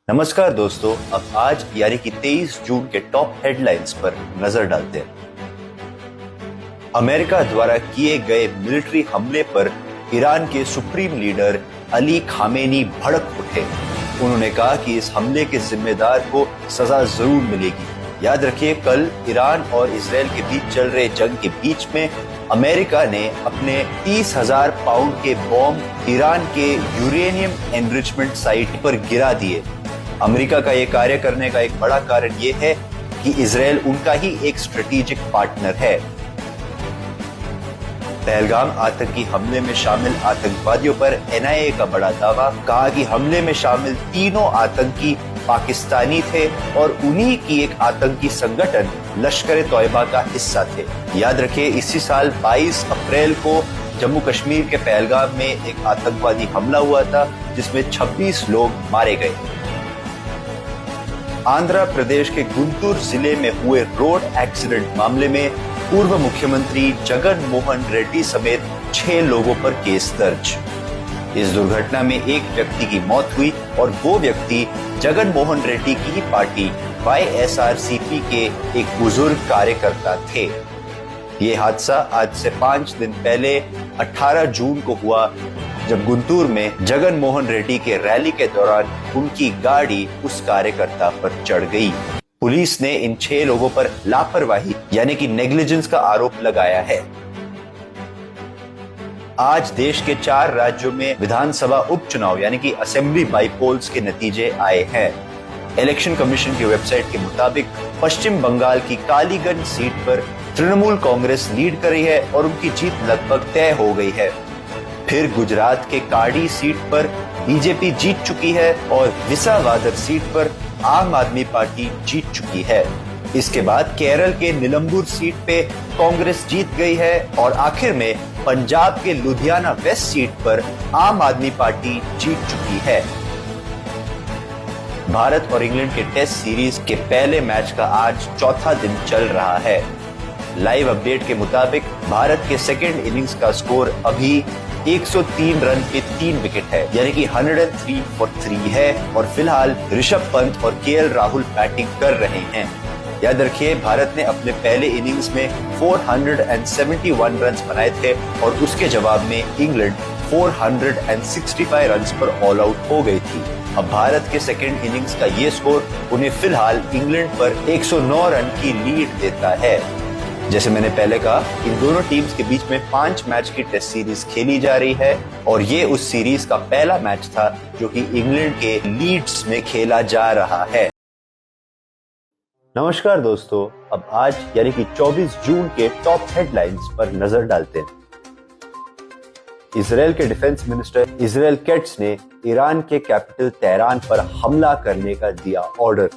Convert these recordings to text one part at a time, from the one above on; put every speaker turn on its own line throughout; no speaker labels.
नमस्कार दोस्तों, अब आज यानी कि 23 जून के टॉप हेडलाइंस पर नजर डालते हैं। अमेरिका द्वारा किए गए मिलिट्री हमले पर ईरान के सुप्रीम लीडर अली खामेनी भड़क उठे। उन्होंने कहा कि इस हमले के जिम्मेदार को सजा जरूर मिलेगी। याद रखिए, कल ईरान और इजराइल के बीच चल रहे जंग के बीच में अमेरिका ने अपने 30,000 पाउंड के बॉम्ब ईरान के यूरेनियम एनरिचमेंट साइट पर गिरा दिए। अमेरिका का ये कार्य करने का एक बड़ा कारण ये है कि इजराइल उनका ही एक स्ट्रेटेजिक पार्टनर है। पहलगाम आतंकी हमले में शामिल आतंकवादियों पर एनआईए का बड़ा दावा, कहा कि हमले में शामिल तीनों आतंकी पाकिस्तानी थे और उन्हीं की एक आतंकी संगठन लश्कर तौयबा का हिस्सा थे। याद रखिए, इसी साल 22 अप्रैल को जम्मू कश्मीर के पहलगाम में एक आतंकवादी हमला हुआ था जिसमें 26 लोग मारे गए। आंध्र प्रदेश के गुंटूर जिले में हुए रोड एक्सीडेंट मामले में पूर्व मुख्यमंत्री जगन मोहन रेड्डी समेत 6 लोगों पर केस दर्ज। इस दुर्घटना में एक व्यक्ति की मौत हुई और वो व्यक्ति जगन मोहन रेड्डी की ही पार्टी वाईएसआरसीपी के एक बुजुर्ग कार्यकर्ता थे। ये हादसा आज से 5 दिन पहले 18 जून को हुआ, जब गुंटूर में जगन मोहन रेड्डी के रैली के दौरान उनकी गाड़ी उस कार्यकर्ता पर चढ़ गई। पुलिस ने इन 6 लोगों पर लापरवाही यानी कि नेग्लिजेंस का आरोप लगाया है। आज देश के 4 राज्यों में विधानसभा उपचुनाव यानी कि असेंबली बाईपोल्स के नतीजे आए हैं। इलेक्शन कमीशन की वेबसाइट के मुताबिक पश्चिम बंगाल की कालीगंज सीट पर तृणमूल कांग्रेस लीड कर रही है और उनकी जीत लगभग तय हो गई है। फिर गुजरात के काडी सीट पर बीजेपी जीत चुकी है और विसावादर सीट पर आम आदमी पार्टी जीत चुकी है। इसके बाद केरल के नीलंबूर सीट पे कांग्रेस जीत गई है और आखिर में पंजाब के लुधियाना वेस्ट सीट पर आम आदमी पार्टी जीत चुकी है। भारत और इंग्लैंड के टेस्ट सीरीज के पहले मैच का आज चौथा दिन चल रहा है। लाइव अपडेट के मुताबिक भारत के सेकेंड इनिंग्स का स्कोर अभी 103 रन पे 3 विकेट है, यानी कि 103 for 3 है और फिलहाल ऋषभ पंत और केएल राहुल बैटिंग कर रहे हैं। याद रखिए, भारत ने अपने पहले इनिंग्स में 471 रन बनाए थे और उसके जवाब में इंग्लैंड 465 रन पर ऑल आउट हो गई थी। अब भारत के सेकेंड इनिंग्स का ये स्कोर उन्हें फिलहाल इंग्लैंड पर 109 रन की लीड देता है। जैसे मैंने पहले कहा, इन दोनों टीम्स के बीच में 5 मैच की टेस्ट सीरीज खेली जा रही है और ये उस सीरीज का पहला मैच था जो कि इंग्लैंड के लीड्स में खेला जा रहा है। नमस्कार दोस्तों, अब आज यानी कि 24 जून के टॉप हेडलाइंस पर नजर डालते हैं। इजराइल के डिफेंस मिनिस्टर इजराइल कैट्स ने ईरान के कैपिटल तेहरान पर हमला करने का दिया ऑर्डर।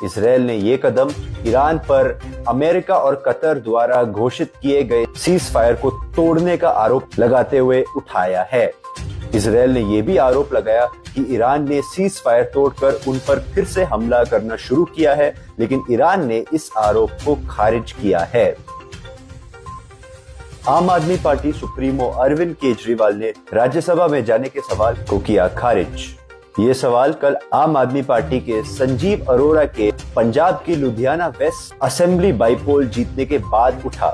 इजराइल ने ये कदम ईरान पर अमेरिका और कतर द्वारा घोषित किए गए सीज फायर को तोड़ने का आरोप लगाते हुए उठाया है। इजराइल ने यह भी आरोप लगाया कि ईरान ने सीज फायर तोड़कर उन पर फिर से हमला करना शुरू किया है, लेकिन ईरान ने इस आरोप को खारिज किया है। आम आदमी पार्टी सुप्रीमो अरविंद केजरीवाल ने राज्यसभा में जाने के सवाल को किया खारिज। ये सवाल कल आम आदमी पार्टी के संजीव अरोड़ा के पंजाब की लुधियाना वेस्ट असेंबली बाईपोल जीतने के बाद उठा।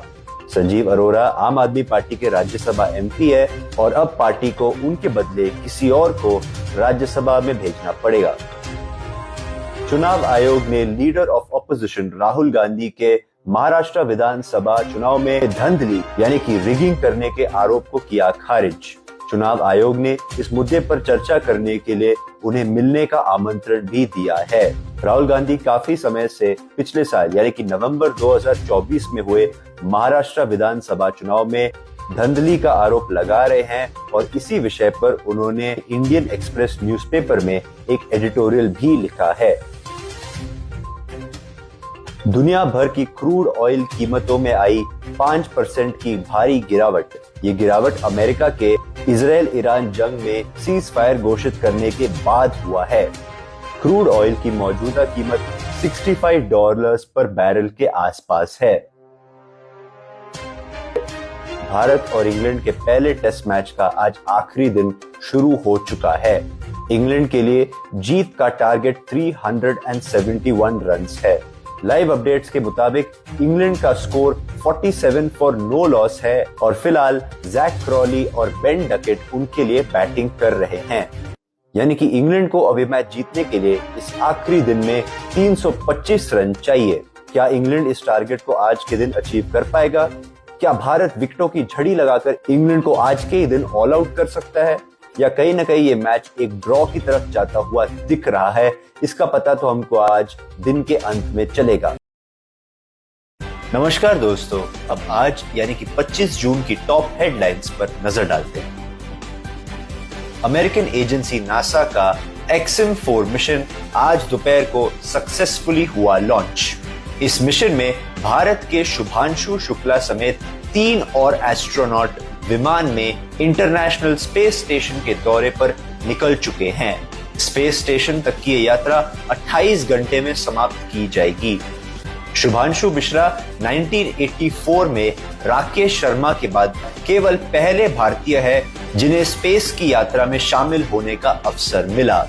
संजीव अरोड़ा आम आदमी पार्टी के राज्यसभा एमपी है और अब पार्टी को उनके बदले किसी और को राज्यसभा में भेजना पड़ेगा। चुनाव आयोग ने leader of opposition Rahul Gandhi के महाराष्ट्र विधानसभा चुनाव में धांधली यानी कि रिगिंग करने के आरोप को किया खारिज। चुनाव आयोग ने इस मुद्दे पर चर्चा करने के लिए उन्हें मिलने का आमंत्रण भी दिया है। राहुल गांधी काफी समय से पिछले साल यानी कि नवंबर 2024 में हुए महाराष्ट्र विधानसभा चुनाव में धांधली का आरोप लगा रहे हैं और इसी विषय पर उन्होंने इंडियन एक्सप्रेस न्यूज़पेपर में एक एडिटोरियल भी लिखा है। दुनिया भर की क्रूड ऑयल कीमतों में आई 5% की भारी गिरावट। ये गिरावट अमेरिका के इजराइल ईरान जंग में सीज फायर घोषित करने के बाद हुआ है। क्रूड ऑयल की मौजूदा कीमत $65 पर बैरल के आसपास है। भारत और इंग्लैंड के पहले टेस्ट मैच का आज आखिरी दिन शुरू हो चुका है। इंग्लैंड के लिए जीत का टारगेट 371 रन्स है। लाइव अपडेट्स के मुताबिक इंग्लैंड का स्कोर 47 फॉर नो लॉस है और फिलहाल जैक क्रॉली और बेन डकेट उनके लिए बैटिंग कर रहे हैं। यानी कि इंग्लैंड को अभी मैच जीतने के लिए इस आखिरी दिन में 325 रन चाहिए। क्या इंग्लैंड इस टारगेट को आज के दिन अचीव कर पाएगा? क्या भारत विकेटों की झड़ी लगाकर इंग्लैंड को आज के ही दिन ऑल आउट कर सकता है, या कहीं ना कहीं ये मैच एक ड्रॉ की तरफ जाता हुआ दिख रहा है? इसका पता तो हमको आज दिन के अंत में चलेगा। नमस्कार दोस्तों, अब आज यानी कि 25 जून की टॉप हेडलाइंस पर नजर डालते हैं। अमेरिकन एजेंसी नासा का एक्सएम-4 मिशन आज दोपहर को सक्सेसफुली हुआ लॉन्च। इस मिशन में भारत के शुभांशु शुक्ला समेत 3 और एस्ट्रोनॉट विमान में इंटरनेशनल स्पेस स्टेशन के दौरे पर निकल चुके हैं। स्पेस स्टेशन तक की यात्रा 28 घंटे में समाप्त की जाएगी। शुभांशु मिश्रा 1984 में राकेश शर्मा के बाद केवल पहले भारतीय है जिन्हें स्पेस की यात्रा में शामिल होने का अवसर मिला।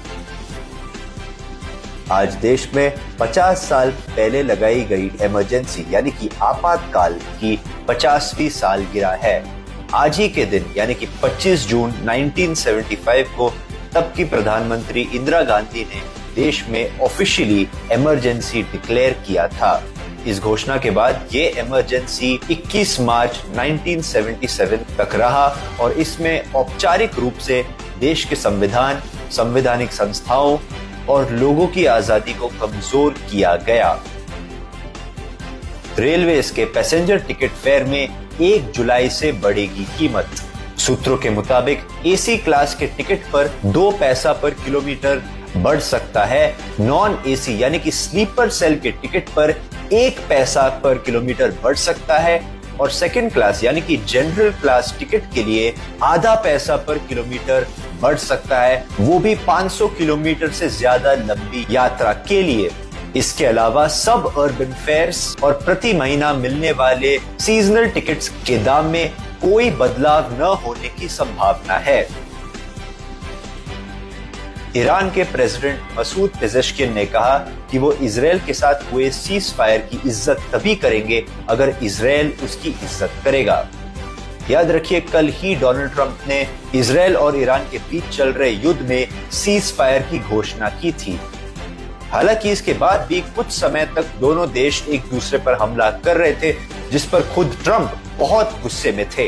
आज देश में 50 साल पहले लगाई गई इमरजेंसी यानी कि आपातकाल की 50वीं सालगिरह है। आज ही के दिन यानी कि 25 जून 1975 को तब की प्रधानमंत्री इंदिरा गांधी ने देश में ऑफिशियली इमरजेंसी डिक्लेयर किया था। इस घोषणा के बाद ये इमरजेंसी 21 मार्च 1977 तक रहा और इसमें औपचारिक रूप से देश के संविधान, संवैधानिक संस्थाओं और लोगों की आजादी को कमजोर किया गया। रेलवे के पैसेंजर टिकट फेयर में 1 जुलाई से बढ़ेगी कीमत। सूत्रों के मुताबिक एसी क्लास के टिकट पर 2 पैसा पर किलोमीटर बढ़ सकता है। नॉन एसी यानी कि स्लीपर सेल के टिकट पर 1 पैसा पर किलोमीटर बढ़ सकता है और सेकंड क्लास यानी कि जनरल क्लास टिकट के लिए आधा पैसा पर किलोमीटर बढ़ सकता है, वो भी 500 किलोमीटर से ज्यादा लंबी यात्रा के लिए। इसके अलावा सब अर्बन फेयर्स और प्रति महीना मिलने वाले सीजनल टिकट्स के दाम में कोई बदलाव न होने की संभावना है। ईरान के प्रेसिडेंट मसूद पेजेश्किन ने कहा कि वो इजराइल के साथ हुए सीज फायर की इज्जत तभी करेंगे अगर इजराइल उसकी इज्जत करेगा। याद रखिए, कल ही डोनाल्ड ट्रंप ने इजराइल और ईरान के बीच चल रहे युद्ध में सीज फायर की घोषणा की थी। हालांकि इसके बाद भी कुछ समय तक दोनों देश एक दूसरे पर हमला कर रहे थे, जिस पर खुद ट्रंप बहुत गुस्से में थे।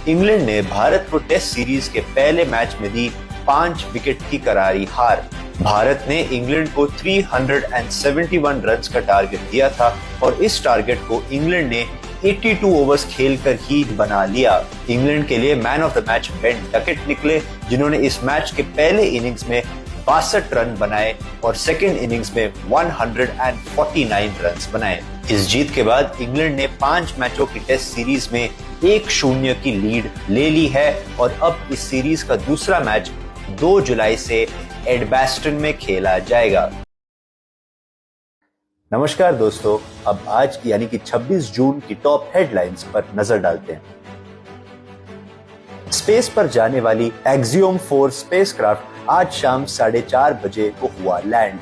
इंग्लैंड ने भारत को टेस्ट सीरीज के पहले मैच में दी 5 विकेट की करारी हार। भारत ने इंग्लैंड को 371 रन्स का टारगेट दिया था और इस टारगेट को इंग्लैंड ने 82 ओवर्स खेलकर ही बना लिया। इंग्लैंड के लिए man of the match Ben Duckett निकले, जिन्होंने इस मैच के पहले इनिंग्स में 62 रन बनाए और सेकेंड इनिंग्स में 149 रन्स बनाए। इस जीत के बाद इंग्लैंड ने 5 मैचों की टेस्ट सीरीज में 1-0 की लीड ले ली है और अब इस सीरीज का दूसरा मैच 2 जुलाई से एडबास्टन में खेला जाएगा। नमस्कार दोस्तों, अब आज यानी कि 26 जून की टॉप हेडलाइंस पर नजर डालते हैं। स्पेस पर जाने वाली एक्सियोम-4 स्पेसक्राफ्ट आज शाम 4:30 बजे को हुआ लैंड।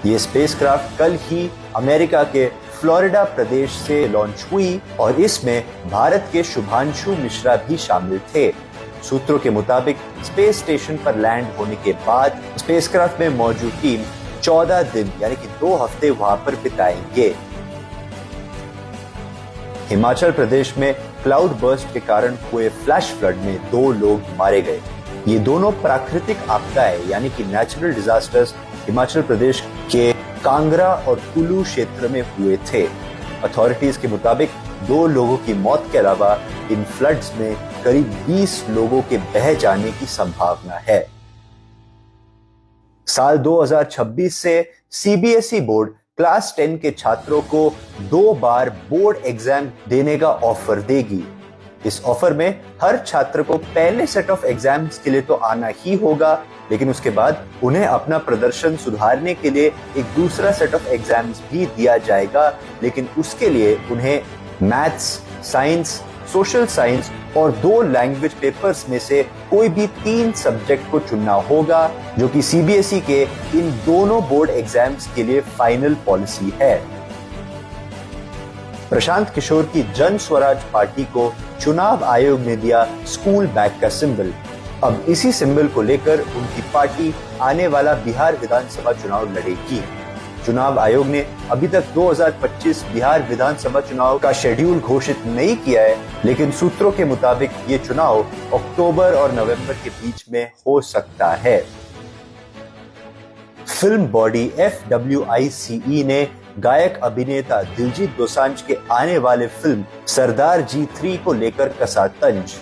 ये स्पेसक्राफ्ट कल ही अमेरिका के फ्लोरिडा प्रदेश से लॉन्च हुई और इसमें भारत के शुभांशु मिश्रा भी शामिल थे। सूत्रों के मुताबिक स्पेस स्टेशन पर लैंड होने के बाद स्पेसक्राफ्ट में मौजूद टीम 14 दिन यानी कि 2 हफ्ते वहां पर बिताएंगे। हिमाचल प्रदेश में क्लाउड बर्स्ट के कारण हुए फ्लैश फ्लड में 2 लोग मारे गए। ये दोनों प्राकृतिक आपदाएं यानी कि नेचुरल डिजास्टर्स हिमाचल प्रदेश के कांगड़ा और कुल्लू क्षेत्र में हुए थे। अथॉरिटीज के मुताबिक 2 लोगों की मौत के अलावा इन फ्लड्स में करीब 20 लोगों के बह जाने की संभावना है। साल 2026 से सीबीएसई बोर्ड क्लास 10 के छात्रों को 2 बार बोर्ड एग्जाम देने का ऑफर देगी। इस ऑफर में हर छात्र को पहले सेट ऑफ एग्जाम्स के लिए तो आना ही होगा, लेकिन उसके बाद उन्हें अपना प्रदर्शन सुधारने के लिए एक दूसरा सेट ऑफ एग्जाम्स भी दिया जाएगा, लेकिन उसके लिए उन्हें मैथ्स, साइंस, सोशल साइंस और 2 लैंग्वेज पेपर्स में से कोई भी 3 सब्जेक्ट को चुनना होगा, जो कि सीबीएसई के इन दोनों बोर्ड एग्जाम्स के लिए फाइनल पॉलिसी है। प्रशांत किशोर की जन स्वराज पार्टी को चुनाव आयोग ने दिया स्कूल बैग का सिंबल। अब इसी सिंबल को लेकर उनकी पार्टी आने वाला बिहार विधानसभा चुनाव लड़ेगी। चुनाव आयोग ने अभी तक 2025 बिहार विधानसभा चुनाव का शेड्यूल घोषित नहीं किया है, लेकिन सूत्रों के मुताबिक ये चुनाव अक्टूबर और नवंबर के बीच में हो सकता है। फिल्म बॉडी FWICE ने गायक अभिनेता दिलजीत दोसांझ के आने वाले फिल्म सरदार G3 को लेकर कसा तंज।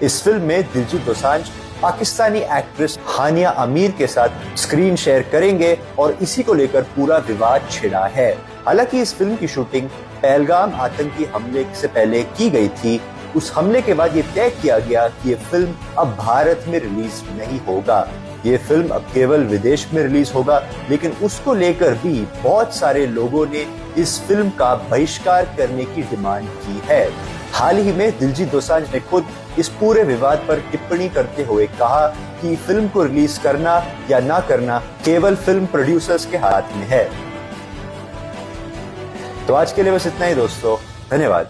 इस फिल्म में दिलजीत दोसांझ पाकिस्तानी एक्ट्रेस हानिया आमिर के साथ स्क्रीन शेयर करेंगे और इसी को लेकर पूरा विवाद छिड़ा है। हालांकि इस फिल्म की शूटिंग पहलगाम आतंकी हमले से पहले की गई थी। उस हमले के बाद ये तय किया गया कि ये फिल्म अब भारत में रिलीज नहीं होगा। ये फिल्म अब केवल विदेश में रिलीज होगा, लेकिन उसको लेकर भी बहुत सारे लोगों ने इस फिल्म का बहिष्कार करने की डिमांड की है। हाल ही में दिलजीत दोसांझ ने खुद इस पूरे विवाद पर टिप्पणी करते हुए कहा कि फिल्म को रिलीज करना या ना करना केवल फिल्म प्रोड्यूसर्स के हाथ में है। तो आज के लिए बस इतना ही दोस्तों, धन्यवाद।